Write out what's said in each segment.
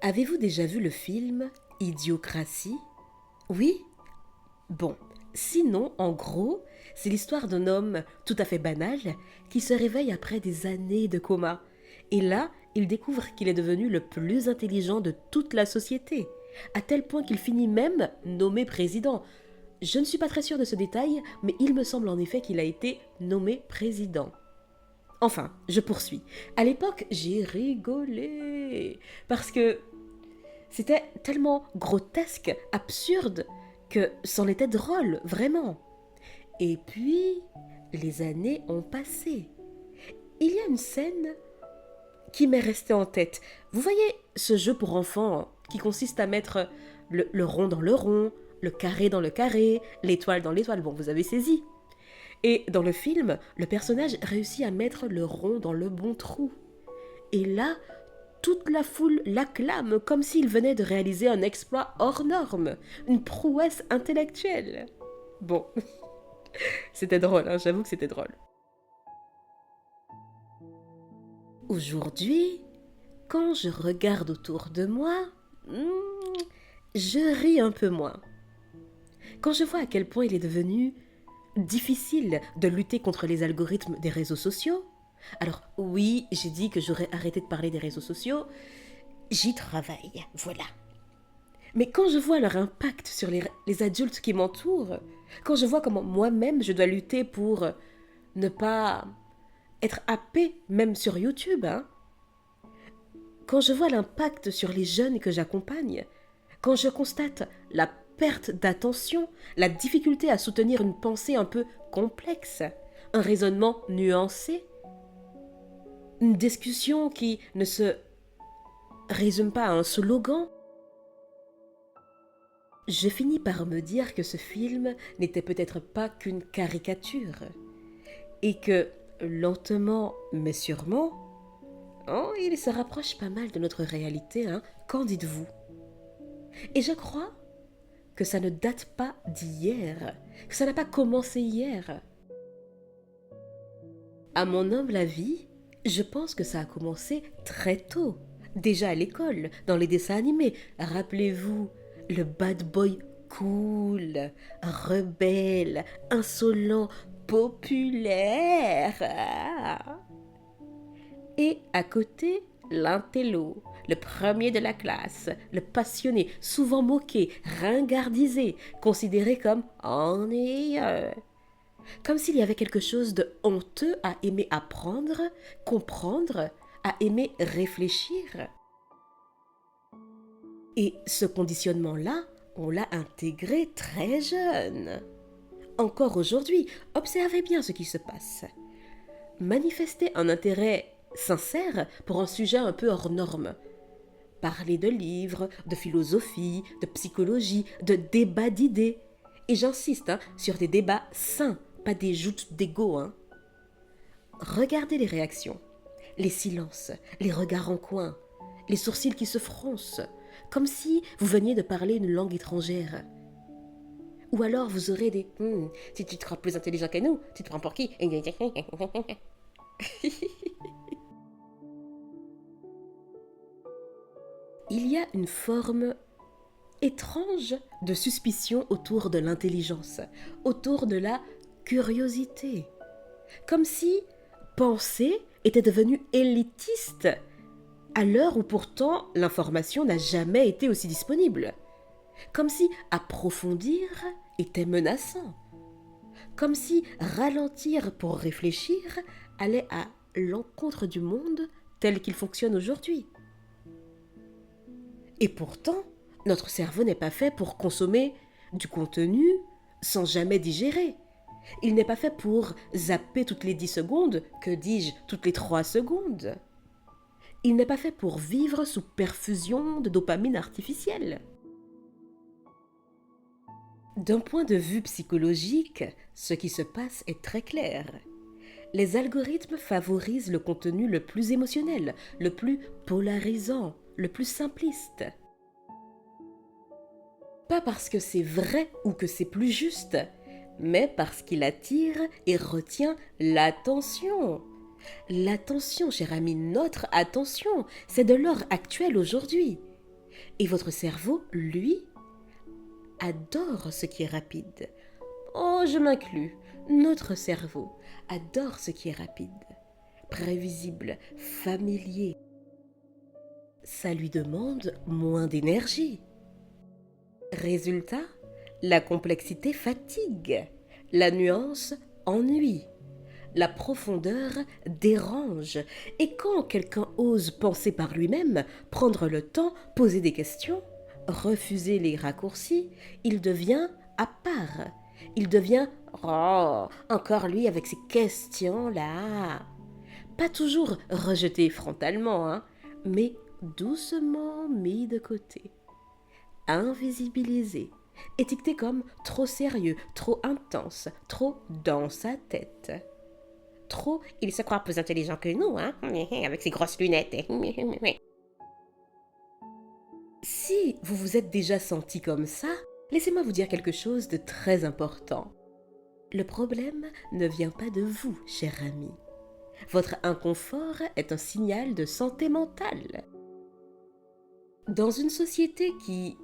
Avez-vous déjà vu le film Idiocratie? Oui? Bon, sinon, en gros, c'est l'histoire d'un homme tout à fait banal qui se réveille après des années de coma. Et là, il découvre qu'il est devenu le plus intelligent de toute la société, à tel point qu'il finit même nommé président. Je ne suis pas très sûre de ce détail, mais il me semble en effet qu'il a été nommé président. Enfin, je poursuis. À l'époque, j'ai rigolé parce que c'était tellement grotesque, absurde, que c'en était drôle, vraiment. Et puis, les années ont passé. Il y a une scène qui m'est restée en tête. Vous voyez ce jeu pour enfants qui consiste à mettre le rond dans le rond, le carré dans le carré, l'étoile dans l'étoile. Bon, vous avez saisi. Et dans le film, le personnage réussit à mettre le rond dans le bon trou. Et là, toute la foule l'acclame comme s'il venait de réaliser un exploit hors norme, une prouesse intellectuelle. Bon, c'était drôle, hein, j'avoue que c'était drôle. Aujourd'hui, quand je regarde autour de moi, je ris un peu moins. Quand je vois à quel point il est devenu difficile de lutter contre les algorithmes des réseaux sociaux, alors oui, j'ai dit que j'aurais arrêté de parler des réseaux sociaux, j'y travaille, voilà. Mais quand je vois leur impact sur les adultes qui m'entourent, quand je vois comment moi-même je dois lutter pour ne pas être happée, même sur YouTube, hein, quand je vois l'impact sur les jeunes que j'accompagne, quand je constate la perte d'attention, la difficulté à soutenir une pensée un peu complexe, un raisonnement nuancé, une discussion qui ne se résume pas à un slogan, je finis par me dire que ce film n'était peut-être pas qu'une caricature et que, lentement mais sûrement, oh, il se rapproche pas mal de notre réalité, hein, qu'en dites-vous? Et je crois que ça ne date pas d'hier, que ça n'a pas commencé hier. À mon humble avis, je pense que ça a commencé très tôt, déjà à l'école, dans les dessins animés. Rappelez-vous, le bad boy cool, rebelle, insolent, populaire. Et à côté, l'intello, le premier de la classe, le passionné, souvent moqué, ringardisé, considéré comme ennuyeux. Comme s'il y avait quelque chose de honteux à aimer apprendre, comprendre, à aimer réfléchir. Et ce conditionnement-là, on l'a intégré très jeune. Encore aujourd'hui, observez bien ce qui se passe. Manifester un intérêt sincère pour un sujet un peu hors norme. Parler de livres, de philosophie, de psychologie, de débats d'idées. Et j'insiste sur des débats sains, pas des joutes d'ego. Regardez les réactions, les silences, les regards en coin, les sourcils qui se froncent, comme si vous veniez de parler une langue étrangère. Ou alors vous aurez des si tu te crois plus intelligent que nous, tu te prends pour qui? Il y a une forme étrange de suspicion autour de l'intelligence, autour de la curiosité. Comme si penser était devenu élitiste, à l'heure où pourtant l'information n'a jamais été aussi disponible. Comme si approfondir était menaçant. Comme si ralentir pour réfléchir allait à l'encontre du monde tel qu'il fonctionne aujourd'hui. Et pourtant, notre cerveau n'est pas fait pour consommer du contenu sans jamais digérer. Il n'est pas fait pour zapper toutes les 10 secondes, que dis-je, toutes les 3 secondes. Il n'est pas fait pour vivre sous perfusion de dopamine artificielle. D'un point de vue psychologique, ce qui se passe est très clair. Les algorithmes favorisent le contenu le plus émotionnel, le plus polarisant, le plus simpliste. Pas parce que c'est vrai ou que c'est plus juste, mais parce qu'il attire et retient l'attention. L'attention, cher ami, notre attention, c'est de l'or actuel aujourd'hui. Et votre cerveau, lui, adore ce qui est rapide. Oh, je m'inclus. Notre cerveau adore ce qui est rapide, prévisible, familier. Ça lui demande moins d'énergie. Résultat, la complexité fatigue, la nuance ennuie, la profondeur dérange. Et quand quelqu'un ose penser par lui-même, prendre le temps, poser des questions, refuser les raccourcis, il devient à part. Il devient oh, encore lui avec ces questions-là. Pas toujours rejeté frontalement, hein, mais doucement mis de côté, invisibilisé, étiqueté comme trop sérieux, trop intense, trop dans sa tête. Trop, il se croit plus intelligent que nous, hein, avec ses grosses lunettes. Si vous vous êtes déjà senti comme ça, laissez-moi vous dire quelque chose de très important. Le problème ne vient pas de vous, cher ami. Votre inconfort est un signal de santé mentale. Dans une société qui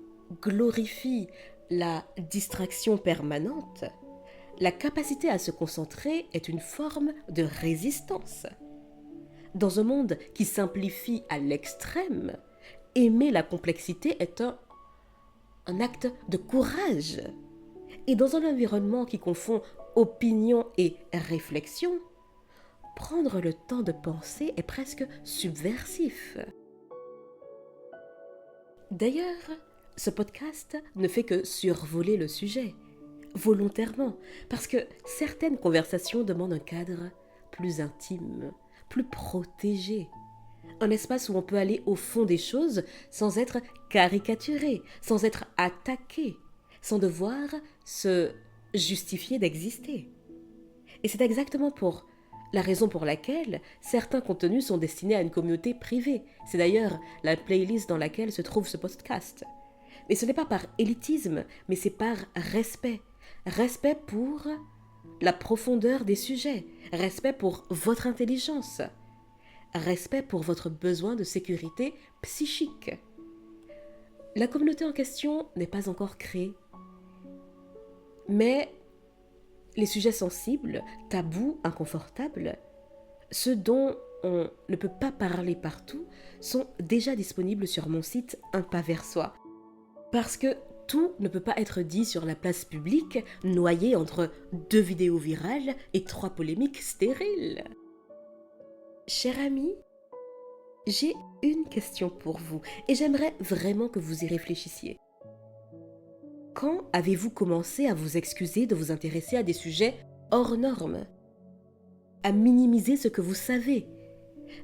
glorifie la distraction permanente, la capacité à se concentrer est une forme de résistance. Dans un monde qui simplifie à l'extrême, aimer la complexité est un acte de courage. Et dans un environnement qui confond opinion et réflexion, prendre le temps de penser est presque subversif. D'ailleurs, ce podcast ne fait que survoler le sujet, volontairement, parce que certaines conversations demandent un cadre plus intime, plus protégé, un espace où on peut aller au fond des choses sans être caricaturé, sans être attaqué, sans devoir se justifier d'exister. Et c'est exactement la raison pour laquelle certains contenus sont destinés à une communauté privée. C'est d'ailleurs la playlist dans laquelle se trouve ce podcast. Mais ce n'est pas par élitisme, mais c'est par respect. Respect pour la profondeur des sujets. Respect pour votre intelligence. Respect pour votre besoin de sécurité psychique. La communauté en question n'est pas encore créée. Mais les sujets sensibles, tabous, inconfortables, ceux dont on ne peut pas parler partout, sont déjà disponibles sur mon site Un pas vers soi. Parce que tout ne peut pas être dit sur la place publique, noyé entre 2 vidéos virales et 3 polémiques stériles. Cher ami, j'ai une question pour vous et j'aimerais vraiment que vous y réfléchissiez. Quand avez-vous commencé à vous excuser de vous intéresser à des sujets hors normes, à minimiser ce que vous savez,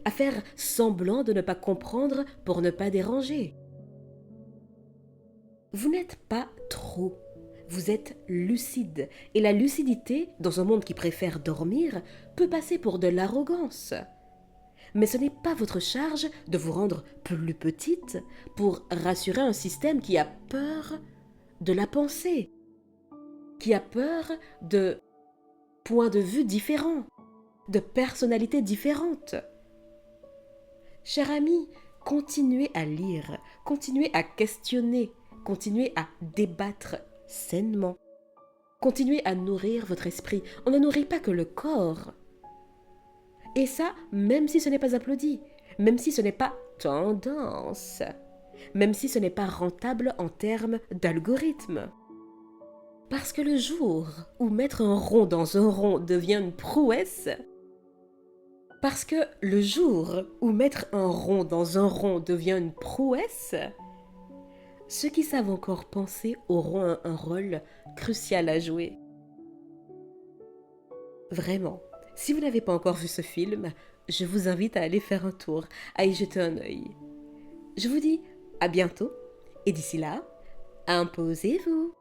à faire semblant de ne pas comprendre pour ne pas déranger? Vous n'êtes pas trop, vous êtes lucide. Et la lucidité, dans un monde qui préfère dormir, peut passer pour de l'arrogance. Mais ce n'est pas votre charge de vous rendre plus petite pour rassurer un système qui a peur de la pensée, qui a peur de points de vue différents, de personnalités différentes. Cher ami, continuez à lire, continuez à questionner, continuez à débattre sainement. Continuez à nourrir votre esprit. On ne nourrit pas que le corps. Et ça, même si ce n'est pas applaudi, même si ce n'est pas tendance, même si ce n'est pas rentable en termes d'algorithme. Parce que le jour où mettre un rond dans un rond devient une prouesse, parce que le jour où mettre un rond dans un rond devient une prouesse, ceux qui savent encore penser auront un rôle crucial à jouer. Vraiment, si vous n'avez pas encore vu ce film, je vous invite à aller faire un tour, à y jeter un œil. Je vous dis à bientôt, et d'ici là, imposez-vous!